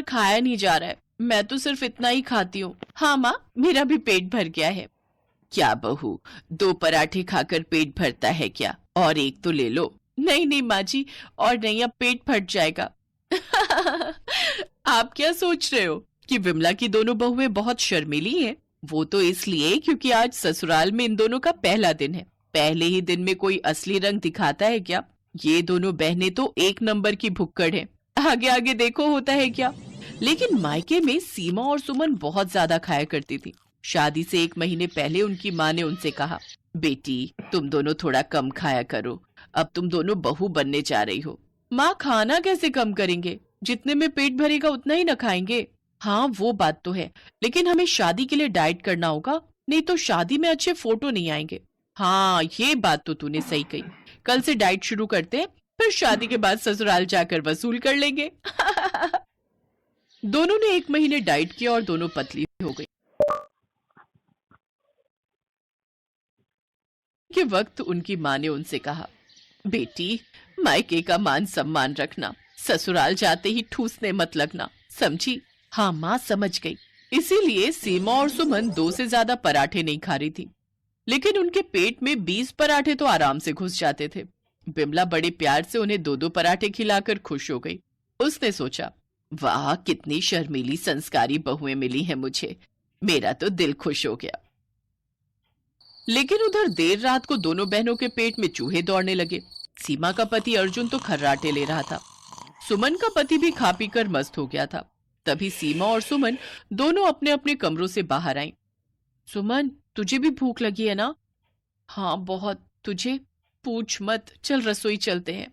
खाया नहीं जा रहा है। मैं तो सिर्फ इतना ही खाती हूँ। हाँ माँ, मेरा भी पेट भर गया है। क्या बहू, 2 पराठे खाकर पेट भरता है क्या? और एक तो ले लो। नहीं नहीं माँ जी, और नहीं, अब पेट फट जाएगा। आप क्या सोच रहे हो कि विमला की दोनों बहुएं बहुत शर्मीली हैं? वो तो इसलिए क्योंकि आज ससुराल में इन दोनों का पहला दिन है। पहले ही दिन में कोई असली रंग दिखाता है क्या? ये दोनों बहनें तो एक नंबर की भुक्कड़ हैं। आगे आगे देखो होता है क्या। लेकिन मायके में सीमा और सुमन बहुत ज्यादा खाया करती थी। शादी से 1 महीने पहले उनकी माँ ने उनसे कहा, बेटी तुम दोनों थोड़ा कम खाया करो, अब तुम दोनों बहू बनने जा रही हो। माँ, खाना कैसे कम करेंगे? जितने में पेट भरेगा उतना ही ना खाएंगे। हाँ वो बात तो है, लेकिन हमें शादी के लिए डाइट करना होगा, नहीं तो शादी में अच्छे फोटो नहीं आएंगे। हाँ ये बात तो तूने सही कही। कल से डाइट शुरू करते हैं, फिर शादी के बाद ससुराल जाकर वसूल कर लेंगे। दोनों ने 1 महीने डाइट किया और दोनों पतली हो गई। के वक्त उनकी माँ ने उनसे कहा, बेटी मायके का मान सम्मान रखना, ससुराल जाते ही ठूसने मत लगना, समझी? हाँ माँ, समझ गई। इसीलिए सीमा और सुमन 2 से ज्यादा पराठे नहीं खा रही थी, लेकिन उनके पेट में 20 पराठे तो आराम से घुस जाते थे। बिमला बड़े प्यार से उन्हें 2-2 पराठे खिलाकर खुश हो गई। उसने सोचा, वाह कितनी शर्मीली संस्कारी बहुएं मिली हैं मुझे, मेरा तो दिल खुश हो गया। लेकिन उधर देर रात को दोनों बहनों के पेट में चूहे दौड़ने लगे। सीमा का पति अर्जुन तो खर्राटे ले रहा था, सुमन का पति भी खा पी कर मस्त हो गया था। तभी सीमा और सुमन दोनों अपने अपने कमरों से बाहर आईं। सुमन, तुझे भी भूख लगी है ना? हाँ बहुत। तुझे? पूछ मत, चल रसोई चलते हैं।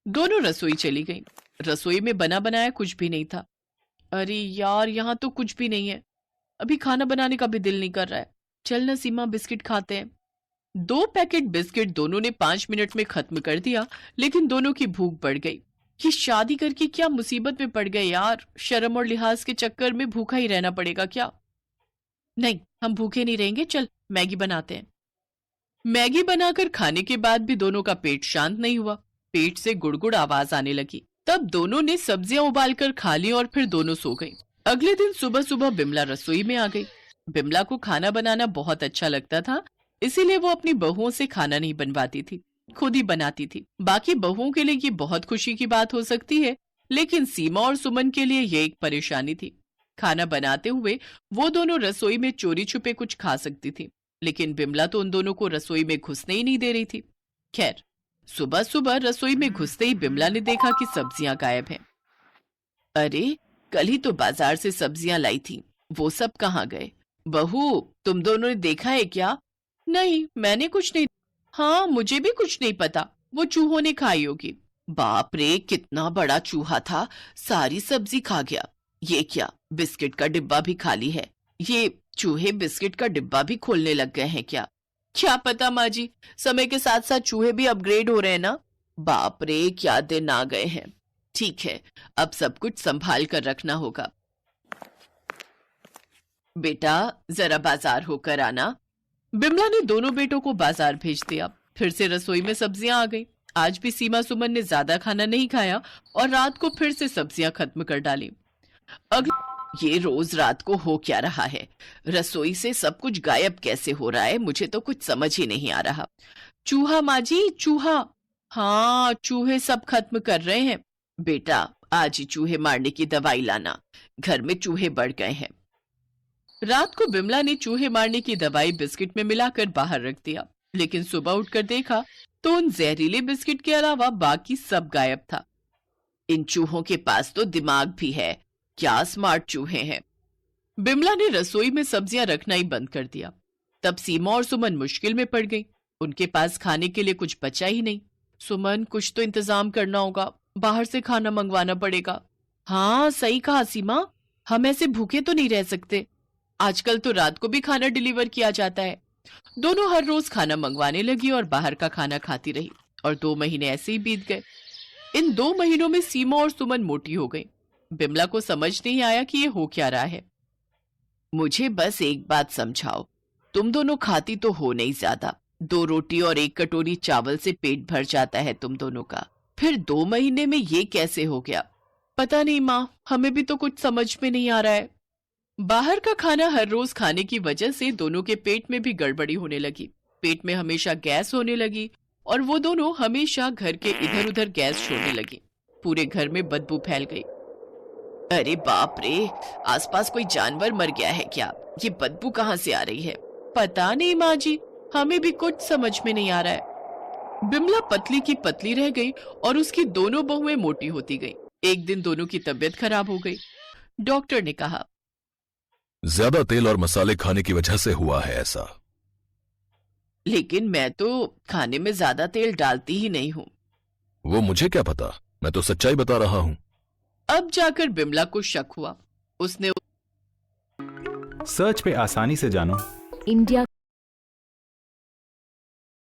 दोनों रसोई चली गईं। रसोई में बना बनाया कुछ भी नहीं था। अरे यार, यहाँ तो कुछ भी नहीं है, अभी खाना बनाने का भी दिल नहीं कर रहा है। चल ना सीमा, बिस्किट खाते हैं। 2 पैकेट बिस्किट दोनों ने 5 मिनट में खत्म कर दिया, लेकिन दोनों की भूख बढ़ गई। कि शादी करके क्या मुसीबत में पड़ गए यार, शर्म और लिहाज के चक्कर में भूखा ही रहना पड़ेगा क्या? नहीं, हम भूखे नहीं रहेंगे, चल मैगी बनाते हैं। मैगी बनाकर खाने के बाद भी दोनों का पेट शांत नहीं हुआ। पेट से गुड़गुड़ आवाज आने लगी। तब दोनों ने सब्जियां उबालकर खा ली और फिर दोनों सो गई। अगले दिन सुबह सुबह बिमला रसोई में आ गई। बिमला को खाना बनाना बहुत अच्छा लगता था, इसीलिए वो अपनी बहुओं से खाना नहीं बनवाती थी, खुद ही बनाती थी। बाकी बहुओं के लिए ये बहुत खुशी की बात हो सकती है, लेकिन सीमा और सुमन के लिए ये एक परेशानी थी। खाना बनाते हुए वो दोनों रसोई में चोरी छुपे कुछ खा सकती थी, लेकिन बिमला तो उन दोनों को रसोई में घुसने ही नहीं दे रही थी। खैर, सुबह सुबह रसोई में घुसते ही बिमला ने देखा कि सब्जियां गायब हैं। अरे, कल ही तो बाजार से सब्जियां लाई थी, वो सब कहाँ गए? बहू, तुम दोनों ने देखा है क्या? नहीं, मैंने कुछ नहीं। हाँ, मुझे भी कुछ नहीं पता, वो चूहों ने खाई होगी। बाप रे, कितना बड़ा चूहा था, सारी सब्जी खा गया। ये क्या, बिस्किट का डिब्बा भी खाली है। ये चूहे बिस्किट का डिब्बा भी खोलने लग गए हैं क्या? क्या पता माँ जी, समय के साथ साथ चूहे भी अपग्रेड हो रहे हैं ना। बाप रे, क्या दिन आ गए हैं। ठीक है, अब सब कुछ संभाल कर रखना होगा। बेटा, जरा बाजार होकर आना। बिमला ने दोनों बेटों को बाजार भेज दिया। फिर से रसोई में सब्जियां आ गई। आज भी सीमा सुमन ने ज्यादा खाना नहीं खाया और रात को फिर से सब्जियां खत्म कर डाली। ये रोज रात को हो क्या रहा है? रसोई से सब कुछ गायब कैसे हो रहा है? मुझे तो कुछ समझ ही नहीं आ रहा। चूहा माँ जी, चूहा। हाँ, चूहे सब खत्म कर रहे हैं। बेटा, आज ही चूहे मारने की दवाई लाना, घर में चूहे बढ़ गए हैं। रात को बिमला ने चूहे मारने की दवाई बिस्किट में मिलाकर बाहर रख दिया, लेकिन सुबह उठकर देखा तो उन जहरीले बिस्किट के अलावा बाकी सब गायब था। इन चूहों के पास तो दिमाग भी है, क्या स्मार्ट चूहे हैं। बिमला ने रसोई में सब्जियां रखना ही बंद कर दिया। तब सीमा और सुमन मुश्किल में पड़ गई। उनके पास खाने के लिए कुछ बचा ही नहीं। सुमन, कुछ तो इंतजाम करना होगा, बाहर से खाना मंगवाना पड़ेगा। हाँ सही कहा सीमा, हम ऐसे भूखे तो नहीं रह सकते। आजकल तो रात को भी खाना डिलीवर किया जाता है। दोनों हर रोज खाना मंगवाने लगी और बाहर का खाना खाती रही, और 2 महीने ऐसे ही बीत गए। इन 2 महीनों में सीमा और सुमन मोटी हो गई। बिमला को समझ नहीं आया कि ये हो क्या रहा है। मुझे बस एक बात समझाओ, तुम दोनों खाती तो हो नहीं ज्यादा, 2 रोटी और 1 कटोरी चावल से पेट भर जाता है तुम दोनों का, फिर 2 महीने में ये कैसे हो गया? पता नहीं माँ, हमें भी तो कुछ समझ में नहीं आ रहा है। बाहर का खाना हर रोज खाने की वजह से दोनों के पेट में भी गड़बड़ी होने लगी। पेट में हमेशा गैस होने लगी और वो दोनों हमेशा घर के इधर उधर गैस छोड़ने लगी। पूरे घर में बदबू फैल गई। अरे बाप रे, आसपास कोई जानवर मर गया है क्या? ये बदबू कहाँ से आ रही है? पता नहीं माँ जी, हमें भी कुछ समझ में नहीं आ रहा है। बिमला पतली की पतली रह गई और उसकी दोनों बहुएं मोटी होती गई। एक दिन दोनों की तबीयत खराब हो गई। डॉक्टर ने कहा, ज्यादा तेल और मसाले खाने की वजह से हुआ है ऐसा। लेकिन मैं तो खाने में ज्यादा तेल डालती ही नहीं हूँ। वो मुझे क्या पता, मैं तो सच्चाई बता रहा हूं। अब जाकर बिमला को शक हुआ। उसने सर्च पे आसानी से जानो इंडिया